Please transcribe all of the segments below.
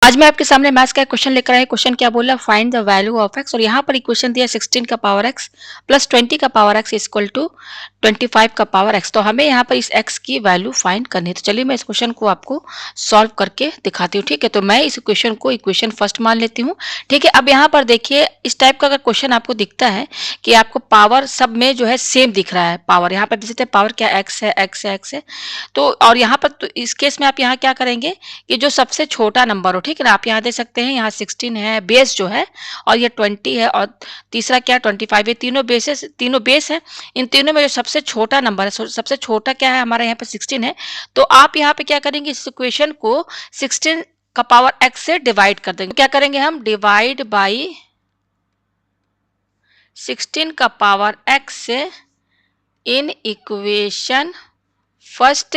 आज मैं आपके सामने मैथ्स का एक क्वेश्चन लेकर आई। क्वेश्चन क्या बोला, find the value of x. और यहाँ पर इक्वेशन दिया 16 का पावर एक्स प्लस 20 का पावर एक्स इक्वल टू 25 का पावर एक्स। तो हमें यहाँ पर इस एक्स की वैल्यू फाइंड करनी है। तो चलिए मैं इस क्वेश्चन को आपको सॉल्व करके दिखाती हूँ। ठीक है, तो मैं इस इक्वेशन को इक्वेशन फर्स्ट मान लेती हूँ। ठीक है, अब यहाँ पर देखिए इस टाइप का अगर क्वेश्चन आपको दिखता है कि आपको पावर सब में जो है सेम दिख रहा है, पावर यहाँ पर जैसे पावर क्या एक्स है, एक्स है, एक्स है। तो और यहाँ पर तो इस केस में आप यहाँ क्या करेंगे कि जो सबसे छोटा नंबर हो, ठीक है ना, आप यहाँ दे सकते हैं, यहाँ 16 है बेस जो है, और ये 20 है, और तीसरा क्या 25। ये तीनों बेस है। इन तीनों में जो सबसे छोटा नंबर है, सबसे छोटा क्या है हमारा यहाँ पे 16 है। तो आप यहाँ पे क्या करेंगे, इस इक्वेशन को 16 का पावर एक्स से डिवाइड कर देंगे। क्या करेंगे हम, डिवाइड बाई 16 का पावर एक्स से in equation first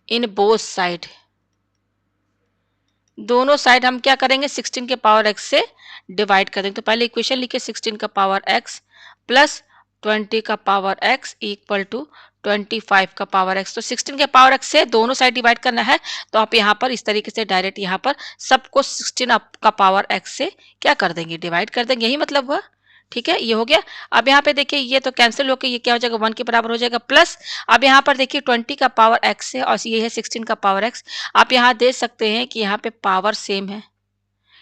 in both side. दोनों साइड हम क्या करेंगे, 16 के पावर एक्स से डिवाइड कर देंगे। तो पहले इक्वेशन लिखिए 16 का पावर एक्स प्लस 20 का पावर एक्स इक्वल टू 25 का पावर एक्स। तो 16 के पावर एक्स से दोनों साइड डिवाइड करना है। तो आप यहाँ पर इस तरीके से डायरेक्ट यहाँ पर सबको 16 का पावर एक्स से क्या कर देंगे, डिवाइड कर देंगे, यही मतलब हुआ। ठीक है, ये हो गया। अब यहाँ पे देखिए ये तो कैंसिल होकर ये क्या हो जाएगा, 1 के बराबर हो जाएगा, प्लस अब यहाँ पर देखिए 20 का पावर एक्स है और ये है 16 का पावर एक्स। आप यहाँ देख सकते हैं कि यहाँ पे पावर सेम है।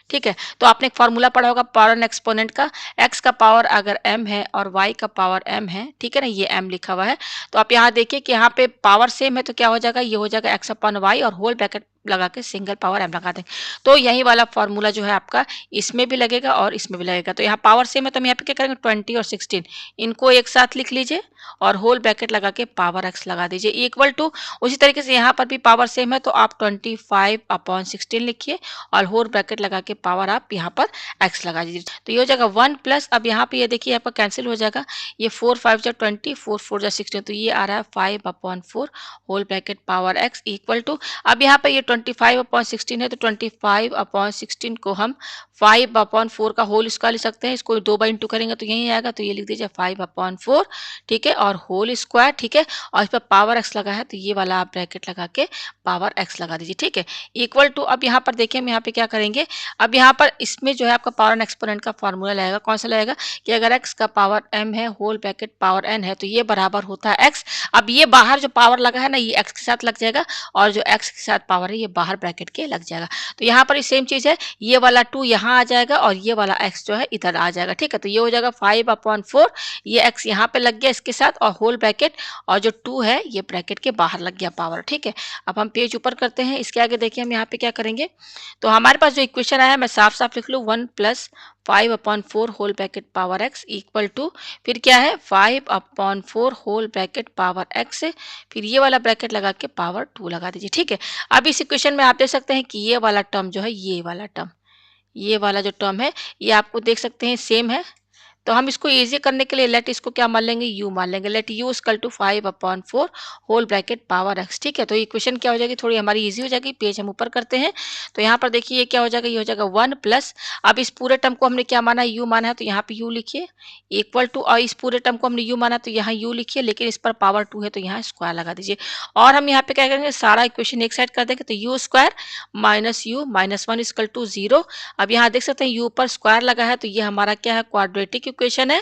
ठीक है, तो आपने एक फॉर्मूला पढ़ा होगा पावर एंड एक्सपोनेंट का। एक्स का पावर अगर m है और y का पावर m है, ठीक है ना, ये m लिखा हुआ है। तो आप यहाँ देखिए कि यहाँ पे पावर सेम है, तो क्या हो जाएगा, ये हो जाएगा x अपन वाई और होल ब्रैकेट लगा के सिंगल पावर m लगा देंगे। तो यही वाला फॉर्मूला जो है आपका इसमें भी लगेगा और इसमें भी लगेगा। तो यहाँ पावर सेम है तो हम यहाँ पे क्या करेंगे, 20 और 16 इनको एक साथ लिख लीजिए और होल ब्रैकेट लगा के पावर x लगा दीजिए इक्वल टू। उसी तरीके से यहाँ पर भी पावर सेम है तो आप 25/16 लिखिए और होल ब्रैकेट लगा के पावर आप यहाँ पर x लगा दीजिए। तो ये हो जाएगा 1 प्लस, अब यहाँ पे ये देखिए आपका कैंसिल हो जाएगा, ये 4 5 जा 20, 4 4 जा 16, तो ये आ रहा है 5/4 whole bracket power x equal to. अब यहाँ पे ये 25/16 है तो 25/16 को हम 5/4 का होल स्क्वायर लिख सकते हैं। इसको 2 बाई इंटू करेंगे तो यही आएगा, तो ये लिख दीजिए 5/4, ठीक है, और होल स्क्वायर, ठीक है, और इस पर पावर x लगा है तो ये वाला आप ब्रैकेट लगा के पावर x लगा दीजिए। ठीक है, इक्वल टू। अब यहाँ पर देखिए हम यहाँ पे क्या करेंगे, अब यहाँ पर इसमें जो है आपका पावर एंड एक्सपोनेंट का फॉर्मूला लगेगा। कौन सा लगेगा कि अगर x का पावर m है होल ब्रैकेट पावर n है तो ये बराबर होता है x। अब ये बाहर जो पावर लगा है ना ये x के साथ लग जाएगा और जो x के साथ पावर है ये बाहर ब्रैकेट के लग जाएगा। तो यहाँ पर सेम चीज है, ये वाला 2 यहाँ आ जाएगा और ये वाला x जो है इधर आ जाएगा। ठीक है, तो ये हो जाएगा 5/4, ये x यहाँ पे लग गया इसके साथ और होल ब्रैकेट, और जो 2 है ये ब्रैकेट के बाहर लग गया पावर। ठीक है, अब हम पेज ऊपर करते हैं, इसके आगे देखिए हम यहाँ पे क्या करेंगे। तो हमारे पास जो इक्वेशन आया है मैं साफ साफ लिख लूँ, 1 plus 5/4 whole bracket power x equal to, फिर क्या है 5/4 होल ब्रैकेट पावर x, फिर ये वाला ब्रैकेट लगा के पावर 2 लगा दीजिए। ठीक है, अब इस इक्वेशन में आप देख सकते हैं कि ये वाला टर्म जो है, ये वाला जो टर्म है ये आपको देख सकते हैं सेम है। तो हम इसको इजी करने के लिए लेट इसको क्या मान लेंगे, u मान लेंगे। Let u equal to 5/4 whole bracket power x। ठीक है, तो इक्वेशन क्या हो जाएगी, थोड़ी हमारी इजी हो जाएगी। पेज हम ऊपर करते हैं तो यहाँ पर देखिए ये क्या हो जाएगा, ये हो जाएगा 1 प्लस, अब इस पूरे टर्म को हमने क्या माना है, u माना है, तो यहाँ पे u लिखिए इक्वल टू, और इस पूरे टर्म को हमने u माना तो यहाँ u लिखिए, लेकिन इस पर पावर 2 है तो यहाँ स्क्वायर लगा दीजिए। और हम यहाँ पे क्या करेंगे, सारा इक्वेशन एक साइड कर देंगे, तो u square minus u minus 1 equal to 0। अब यहाँ देख सकते हैं u पर स्क्वायर लगा है तो ये हमारा क्या है, क्वाड्रेटिक इक्वेशन है।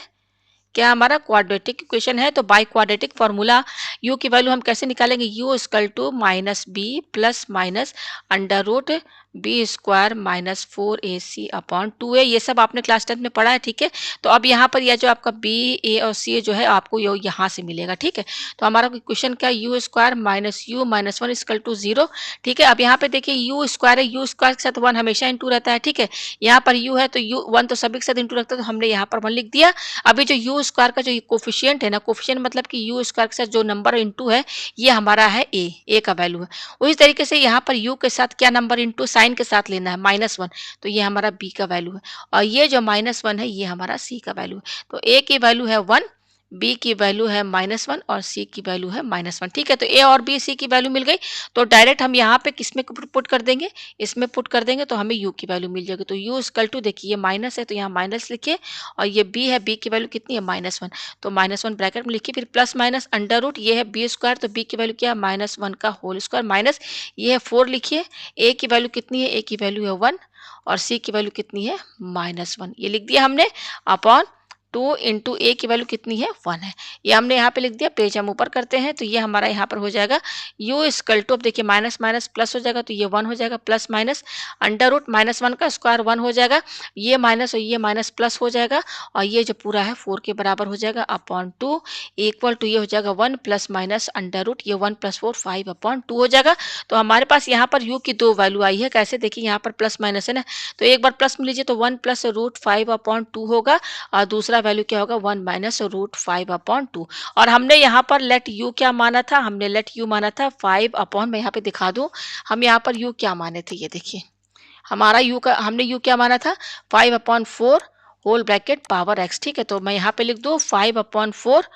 क्या हमारा क्वाड्रेटिक इक्वेशन है। तो बाय क्वाड्रेटिक फॉर्मूला u की वैल्यू हम कैसे निकालेंगे, u equal to minus B plus minus under root B square minus 4ac upon 2a, ये सब आपने क्लास 10 में पढ़ा है। ठीक है, तो अब यहाँ पर यह जो आपका b a और c जो है आपको यहाँ से मिलेगा। ठीक है, तो हमारा इक्वेशन क्या, u square minus u minus 1 equal to 0। ठीक है, अब यहाँ पे देखिए u स्क्वायर है, u स्क्वायर के साथ 1 हमेशा इंटू रहता है। ठीक है, यहाँ पर u है तो u 1 तो सभी के साथ इंटू रखता है, तो हमने यहाँ पर 1 लिख दिया। अभी जो u स्क्वायर का जो कोफिशिएंट है ना, कोफिशिएंट मतलब कि u स्क्वायर के साथ जो नंबर इंटू है ये हमारा है a का वैल्यू है। उसी तरीके से यहाँ पर u के साथ क्या नंबर इंटू साइन के साथ लेना है -1, तो ये हमारा b का वैल्यू है, और ये जो -1 है ये हमारा c का वैल्यू है। तो a की वैल्यू है 1, बी की वैल्यू है -1 और सी की वैल्यू है -1। ठीक है, तो ए और बी सी की वैल्यू मिल गई। तो डायरेक्ट हम यहाँ पे किसमें पुट कर देंगे, इसमें पुट कर देंगे तो हमें यू की वैल्यू मिल जाएगी। तो यू इक्वल टू, देखिए ये माइनस है तो यहाँ माइनस लिखिए, और ये बी है, बी की वैल्यू कितनी है -1, तो -1 ब्रैकेट में लिखिए, फिर प्लस माइनस अंडर रूट, ये है बी स्क्वायर, तो बी की वैल्यू क्या है -1 का होल स्क्वायर, माइनस ये है 4 लिखिए, ए की वैल्यू कितनी है, ए की वैल्यू है 1 और सी की वैल्यू कितनी है -1, ये लिख दिया हमने, अपॉन 2 इंटू ए की वैल्यू कितनी है 1 है, ये हमने यहाँ पे लिख दिया। पेज हम ऊपर करते हैं तो ये हमारा यहाँ पर हो जाएगा u इक्वल टू, अब देखिए माइनस माइनस प्लस हो जाएगा तो ये 1 हो जाएगा, प्लस माइनस अंडर रूट -1 का स्क्वायर 1 हो जाएगा, ये माइनस और ये माइनस प्लस हो जाएगा, और ये जो पूरा है 4 के बराबर हो जाएगा, अपॉन 2 इक्वल टू ये हो जाएगा 1 प्लस माइनस अंडर रूट, ये 1 प्लस 4 5 अपॉन 2 हो जाएगा। तो हमारे पास यहाँ पर u की दो वैल्यू आई है, कैसे देखिए यहाँ पर प्लस माइनस है ना, तो एक बार प्लस में लीजिए तो 1 प्लस रूट 5 अपॉन 2 होगा, और दूसरा वैल्यू क्या होगा 1 माइनस रूट 5 अपॉन 2। और हमने यहाँ पर लेट यू क्या माना था, हमने लेट यू माना था 5 अपॉन, मैं यहाँ पे दिखा दूं, हम यहाँ पर यू क्या माने थे, ये देखिए हमारा यू का, हमने यू क्या माना था 5 upon 4 whole bracket power X. ठीक है, तो मैं यहाँ पे लिख दूं 5 upon 4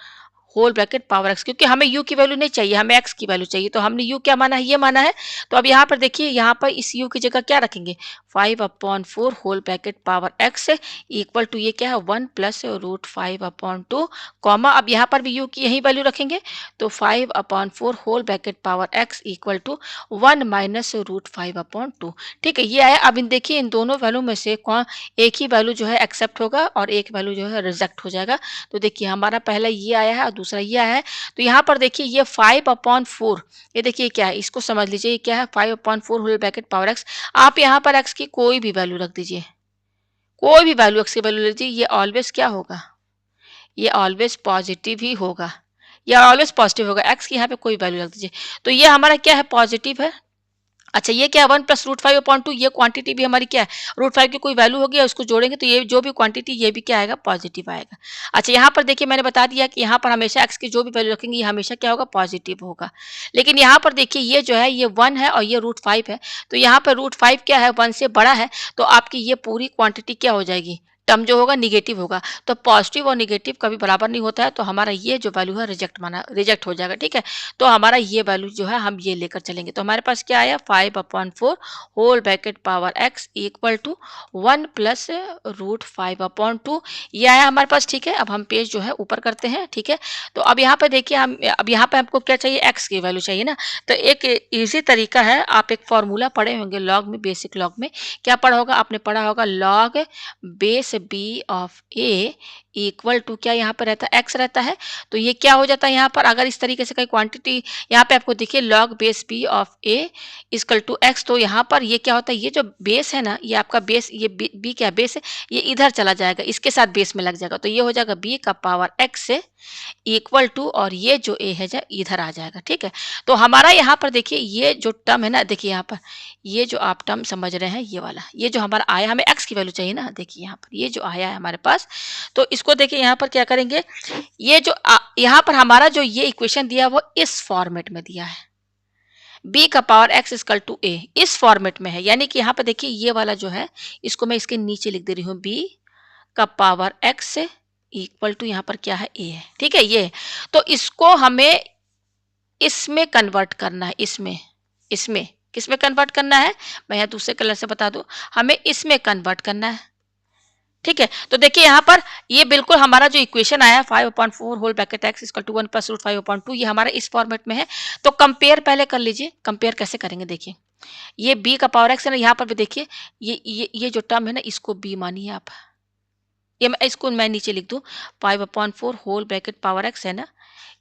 whole bracket power X, क्योंकि हमें u की वैल्यू नहीं चाहिए, हमें x की वैल्यू चाहिए, तो हमने u क्या माना है, ये माना है। तो अब यहाँ पर देखिए, यहाँ पर इस u की जगह क्या रखेंगे, 5 upon 4 whole bracket power x equal to ये क्या है 1 प्लस रूट 5 अपॉन 2, कॉमा, अब यहाँ पर भी u की यही वैल्यू रखेंगे, तो 5 upon 4 whole bracket power x equal to 1 minus root 5 upon 2। ठीक है, ये आया। अब इन देखिए इन दोनों वैल्यू में से कौन एक ही वैल्यू जो है एक्सेप्ट होगा और एक वैल्यू जो है रिजेक्ट हो जाएगा। तो देखिए हमारा पहला ये आया है और दूसरा ये आया है। तो यहाँ पर देखिए ये 5 अपॉन 4, ये देखिए क्या है, इसको समझ लीजिए, ये क्या है 5 upon 4 whole bracket power X. आप यहाँ पर एक्स की कोई भी वैल्यू रख दीजिए, कोई भी वैल्यू एक्स की वैल्यू लीजिए, ये ऑलवेज क्या होगा, ये ऑलवेज पॉजिटिव ही होगा, या ऑलवेज पॉजिटिव होगा। एक्स की यहाँ पे कोई वैल्यू रख दीजिए, तो ये हमारा क्या है पॉजिटिव है। अच्छा, ये क्या है 1 प्लस रूट 5 अपॉन 2, ये क्वांटिटी भी हमारी क्या है, रूट 5 की कोई वैल्यू होगी और उसको जोड़ेंगे तो ये जो भी क्वांटिटी, ये भी क्या आएगा पॉजिटिव आएगा। अच्छा, यहाँ पर देखिए मैंने बता दिया कि यहाँ पर हमेशा एक्स की जो भी वैल्यू रखेंगे ये हमेशा क्या होगा पॉजिटिव होगा। लेकिन यहाँ पर देखिए ये जो है ये 1 है और ये रूट 5 है, तो यहाँ पर रूट 5 क्या है 1 से बड़ा है, तो आपकी ये पूरी क्वांटिटी क्या हो जाएगी, टर्म जो होगा निगेटिव होगा। तो पॉजिटिव और निगेटिव कभी बराबर नहीं होता है, तो हमारा ये जो वैल्यू है रिजेक्ट हो जाएगा। ठीक है, तो हमारा ये वैल्यू जो है हम ये लेकर चलेंगे। तो हमारे पास क्या आया 5 upon 4 whole bracket power X equal to 1 plus root 5 upon 2, ये आया हमारे पास। ठीक है, अब हम पेज जो है ऊपर करते हैं। ठीक है, तो अब यहाँ पे देखिए हम, अब यहाँ पे हमको क्या चाहिए, एक्स की वैल्यू चाहिए ना। तो एक इजी तरीका है, आप एक फॉर्मूला पढ़े होंगे लॉग में, बेसिक लॉग में क्या पढ़ा होगा, आपने पढ़ा होगा log base B of A equal to क्या यहाँ पर रहता है एक्स रहता है। तो ये क्या हो जाता है यहाँ पर, अगर इस तरीके से कोई क्वांटिटी यहाँ पे आपको देखिए log base B of A equal to X, तो यहाँ पर ये क्या होता है, ये जो बेस है ना, ये आपका बेस, ये बी क्या बेस है, ये इधर चला जाएगा, इसके साथ बेस में लग जाएगा, तो ये हो जाएगा बी का पावर एक्स से इक्वल टू, और ये जो ए है जो इधर आ जाएगा। ठीक है, तो हमारा यहाँ पर देखिए ये जो टर्म है ना, देखिए यहाँ पर ये जो आप टर्म समझ रहे हैं, ये वाला, ये जो हमारा आया, हमें एक्स की वैल्यू चाहिए ना, देखिए यहाँ पर ये जो आया है हमारे पास, तो इसको देखिए यहाँ पर क्या करेंगे, ये जो यहाँ पर हमारा जो ये इक्वेशन दिया वो इस फॉर्मेट में दिया है, b का power x equal to a, इस फॉर्मेट में है। यानी कि यहाँ पर देखिए ये वाला जो है, इसको मैं इसके नीचे लिख दे रही हूँ, b का पावर x से इक्वल टू यहाँ पर क्या है a है। ठीक है, ये तो इसको हमें इसमें कन्वर्ट करना है, इसमें इसमें किसमें कन्वर्ट करना है, मैं यहाँ दूसरे कलर से बता दूं, हमें इसमें कन्वर्ट करना है। ठीक है, तो देखिए यहाँ पर ये बिल्कुल हमारा जो इक्वेशन आया 5 upon 4 whole bracket X equal to 1 plus root 5 upon 2, ये हमारा इस फॉर्मेट में है। तो कंपेयर पहले कर लीजिए, कंपेयर कैसे करेंगे, देखिए ये b का पावर x है ना, यहाँ पर भी देखिए ये जो टर्म है ना, इसको b मानिए आप, ये मैं इसको मैं नीचे लिख दूं 5 upon 4 whole bracket power x है ना,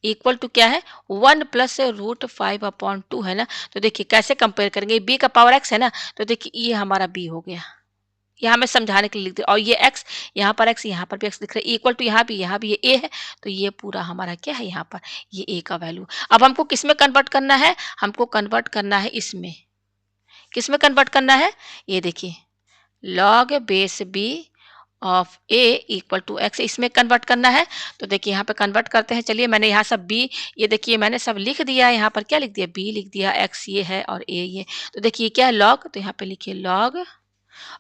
इक्वल टू क्या है 1 प्लस रूट 5 अपॉन 2 है ना। तो देखिए कैसे कंपेयर करेंगे, b का पावर x है ना, तो देखिए ये हमारा b हो गया, यहाँ मैं समझाने के लिए लिख दिया, और ये x, यहाँ पर x, यहाँ पर भी x लिख रहे हैं, इक्वल टू यहाँ भी ये a है, तो ये पूरा हमारा क्या है, यहाँ पर ये a का वैल्यू। अब हमको किस में कन्वर्ट करना है, हमको कन्वर्ट करना है इसमें, किस में कन्वर्ट करना है, ये देखिए log base b of a equal to x, इसमें कन्वर्ट करना है। तो देखिए यहाँ पे कन्वर्ट करते हैं, चलिए मैंने यहाँ सब b, ये देखिए मैंने सब लिख दिया है, यहाँ पर क्या लिख दिया b लिख दिया, x ये है और a ये, तो देखिए क्या है लॉग, तो यहाँ पे लिखिए लॉग,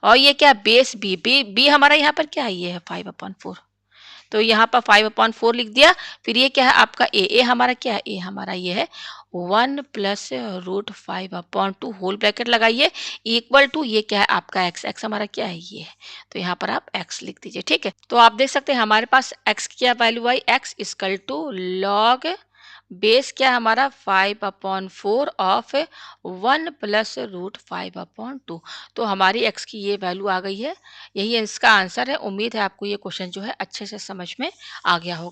और ये क्या बेस बी, बी हमारा यहाँ पर क्या है, ये है 5 अपॉन 4, तो यहाँ पर 5/4 लिख दिया। फिर ये क्या है आपका ए हमारा क्या है, ए हमारा ये है 1 प्लस रूट 5/2 होल ब्रैकेट लगाइए इक्वल टू ये क्या है आपका एक्स, एक्स हमारा क्या है ये है। तो यहाँ पर आप एक्स लिख दीजिए, ठीक है। तो आप देख सकते हैं हमारे पास एक्स की क्या वैल्यू आई, X equal to log base क्या है हमारा 5/4 ऑफ 1 प्लस रूट 5/2। तो हमारी एक्स की ये वैल्यू आ गई है। यही इसका आंसर है। उम्मीद है आपको ये क्वेश्चन जो है अच्छे से समझ में आ गया होगा।